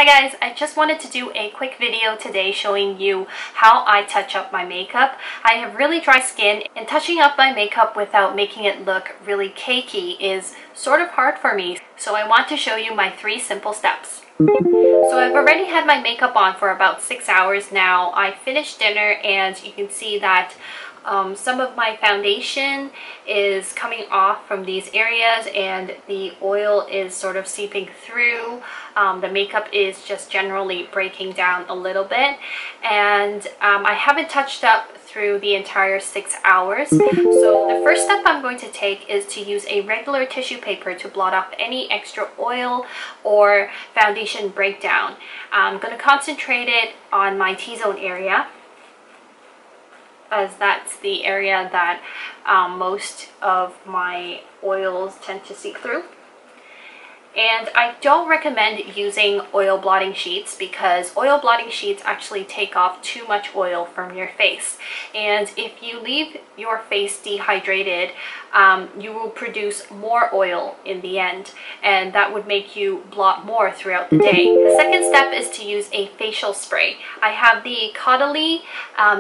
Hi guys, I just wanted to do a quick video today showing you how I touch up my makeup. I have really dry skin and touching up my makeup without making it look really cakey is sort of hard for me. So I want to show you my 3 simple steps. So I've already had my makeup on for about 6 hours now. I finished dinner and you can see that some of my foundation is coming off from these areas and the oil is sort of seeping through. The makeup is just generally breaking down a little bit, and I haven't touched up through the entire 6 hours. So the first step I'm going to take is to use a regular tissue paper to blot off any extra oil or foundation breakdown. I'm going to concentrate it on my T-zone area, as that's the area that most of my oils tend to seep through. And I don't recommend using oil blotting sheets because oil blotting sheets actually take off too much oil from your face. And if you leave your face dehydrated, you will produce more oil in the end, and that would make you blot more throughout the day. The second step is to use a facial spray. I have the Caudalie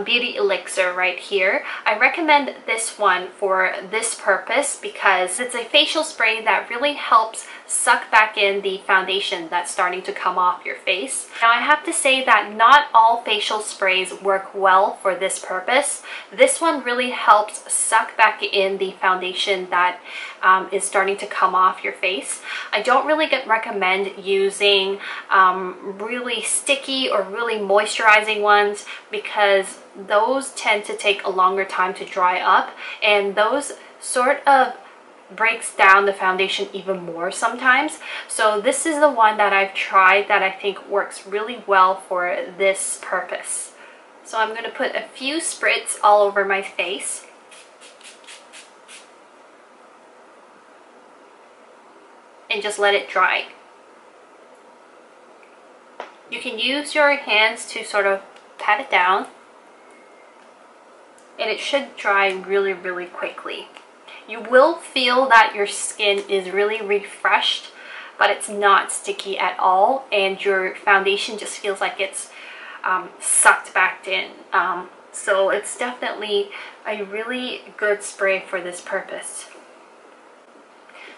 Beauty Elixir right here. I recommend this one for this purpose because it's a facial spray that really helps suck back in the foundation that's starting to come off your face. Now I have to say that not all facial sprays work well for this purpose. This one really helps suck back in the foundation that is starting to come off your face. I don't really recommend using really sticky or really moisturizing ones because those tend to take a longer time to dry up, and those sort of breaks down the foundation even more sometimes. So this is the one that I've tried that I think works really well for this purpose. So I'm going to put a few spritz all over my face. And just let it dry. You can use your hands to sort of pat it down, and it should dry really, really quickly. You will feel that your skin is really refreshed, but it's not sticky at all, and your foundation just feels like it's sucked back in. So it's definitely a really good spray for this purpose.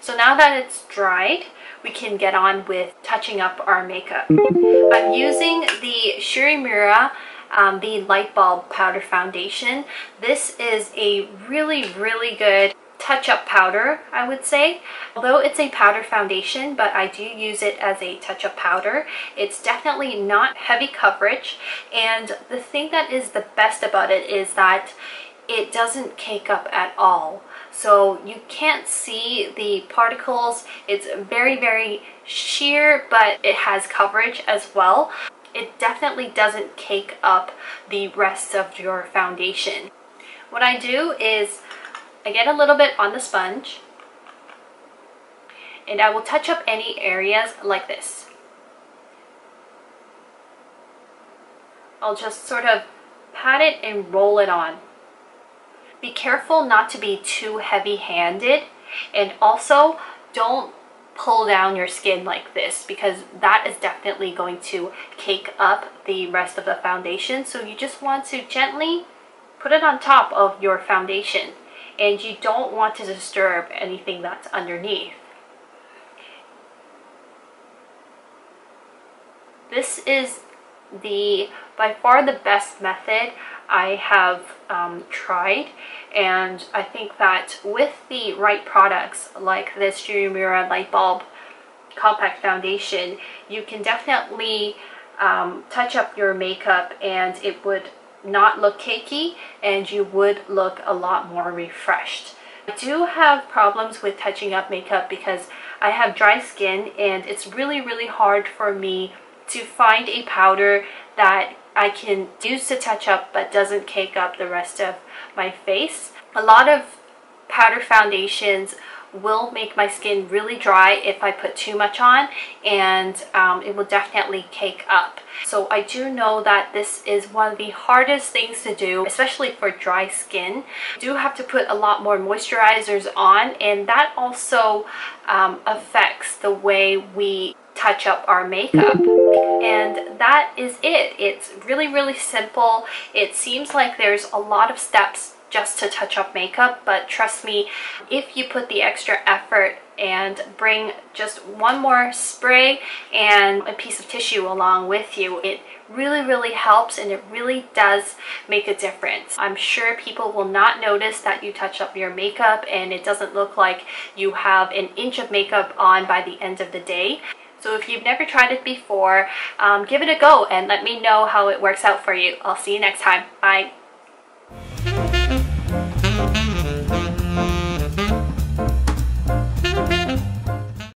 So now that it's dried, we can get on with touching up our makeup. I'm using the Serum the Light Bulb Powder Foundation. This is a really, really good touch-up powder, I would say. Although it's a powder foundation, but I do use it as a touch-up powder. It's definitely not heavy coverage, and the thing that is the best about it is that it doesn't cake up at all. So you can't see the particles. It's very, very sheer, but it has coverage as well. It definitely doesn't cake up the rest of your foundation. What I do is I get a little bit on the sponge and I will touch up any areas like this. I'll just sort of pat it and roll it on. Be careful not to be too heavy-handed, and also don't pull down your skin like this because that is definitely going to cake up the rest of the foundation. So you just want to gently put it on top of your foundation, and you don't want to disturb anything that's underneath. This is by far the best method I have tried, and I think that with the right products like this Serum Light Bulb Compact Foundation, you can definitely touch up your makeup and it would not look cakey, and you would look a lot more refreshed. I do have problems with touching up makeup because I have dry skin, and it's really, really hard for me to find a powder that I can use to touch up but doesn't cake up the rest of my face. A lot of powder foundations will make my skin really dry if I put too much on, and it will definitely cake up. So I do know that this is one of the hardest things to do, especially for dry skin. You do have to put a lot more moisturizers on, and that also affects the way we touch up our makeup. And that is it. It's really, really simple. It seems like there's a lot of steps just to touch up makeup, but trust me, if you put the extra effort and bring just one more spray and a piece of tissue along with you, it really helps, and it really does make a difference. I'm sure people will not notice that you touch up your makeup and it doesn't look like you have an inch of makeup on by the end of the day. So if you've never tried it before, give it a go and let me know how it works out for you. I'll see you next time. Bye.